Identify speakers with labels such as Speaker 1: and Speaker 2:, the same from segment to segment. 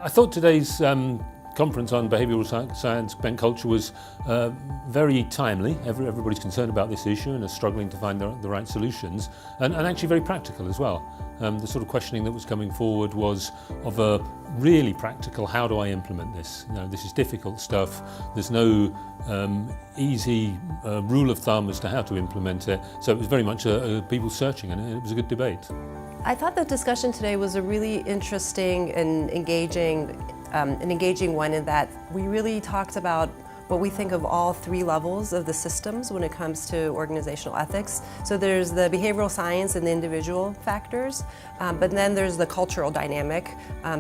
Speaker 1: I thought today's conference on behavioural science-bent culture was very timely. Everybody's concerned about this issue and are struggling to find the right solutions, and actually very practical as well. The sort of questioning that was coming forward was of a really practical, how do I implement this? You know, this is difficult stuff. There's no easy rule of thumb as to how to implement it. So it was very much people searching, and it was a good debate.
Speaker 2: I thought the discussion today was a really interesting and engaging one in that we really talked about what we think of all three levels of the systems when it comes to organizational ethics. So there's the behavioral science and the individual factors, but then there's the cultural dynamic,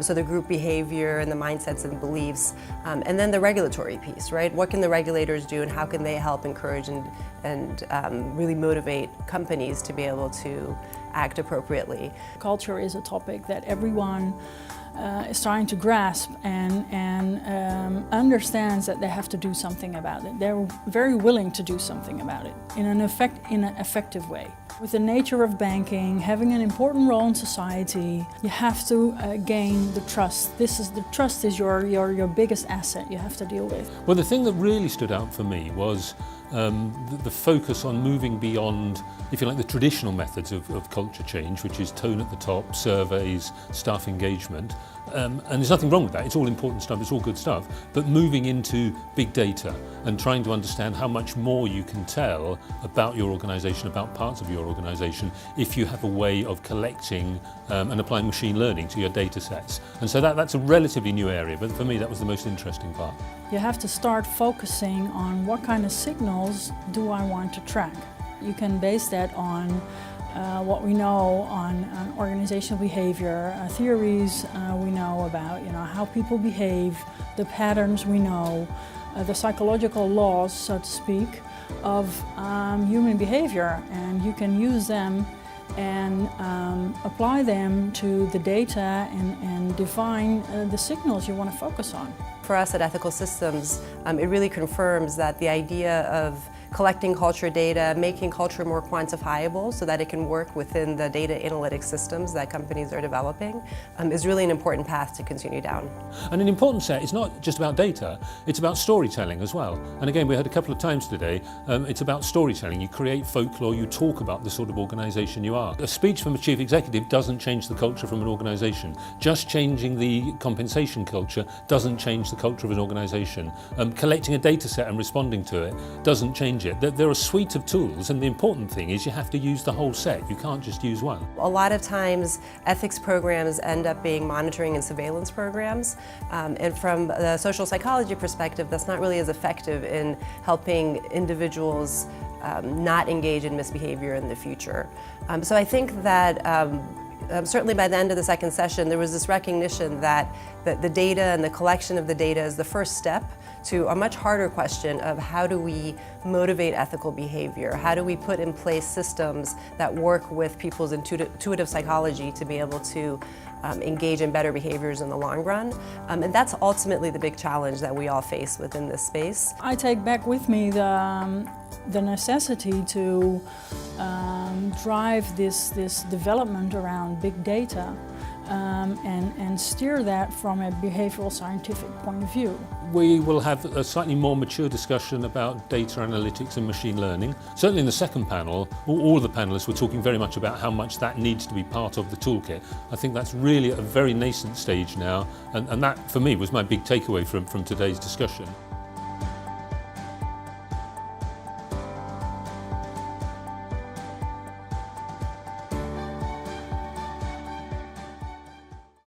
Speaker 2: so the group behavior and the mindsets and beliefs, and then the regulatory piece, right? What can the regulators do and how can they help encourage and really motivate companies to be able to act appropriately?
Speaker 3: Culture is a topic that everyone is trying to grasp and understands that they have to do something about it. They're very willing to do something about it in an effective way. With the nature of banking, having an important role in society, you have to gain the trust. The trust is your biggest asset you have to deal with.
Speaker 1: Well, the thing that really stood out for me was the focus on moving beyond, if you like, the traditional methods of culture change, which is tone at the top, surveys, staff engagement. And there's nothing wrong with that, it's all important stuff, it's all good stuff, but moving into big data and trying to understand how much more you can tell about your organisation, about parts of your organisation, if you have a way of collecting and applying machine learning to your data sets. And so that's a relatively new area, but for me that was the most interesting part.
Speaker 3: You have to start focusing on what kind of signals do I want to track. You can base that on what we know on organizational behavior, theories we know about, how people behave, the patterns we know, the psychological laws, so to speak, of human behavior, and you can use them and apply them to the data and define the signals you want to focus on.
Speaker 2: For us at Ethical Systems, it really confirms that the idea of collecting culture data, making culture more quantifiable so that it can work within the data analytics systems that companies are developing is really an important path to continue down.
Speaker 1: And an important set is not just about data, it's about storytelling as well. And again, we heard a couple of times today, it's about storytelling. You create folklore, you talk about the sort of organisation you are. A speech from a chief executive doesn't change the culture from an organisation. Just changing the compensation culture doesn't change the culture of an organisation. Collecting a data set and responding to it doesn't change it. There are a suite of tools, and the important thing is you have to use the whole set. You can't just use one.
Speaker 2: A lot of times ethics programs end up being monitoring and surveillance programs, and from the social psychology perspective, that's not really as effective in helping individuals not engage in misbehavior in the future. So I think that certainly by the end of the second session, there was this recognition that the data and the collection of the data is the first step to a much harder question of how do we motivate ethical behavior? How do we put in place systems that work with people's intuitive psychology to be able to engage in better behaviors in the long run? And that's ultimately the big challenge that we all face within this space.
Speaker 3: I take back with me the necessity to drive this development around big data and steer that from a behavioral scientific point of view.
Speaker 1: We will have a slightly more mature discussion about data analytics and machine learning. Certainly in the second panel, all of the panelists were talking very much about how much that needs to be part of the toolkit. I think that's really at a very nascent stage now, and that for me was my big takeaway from today's discussion.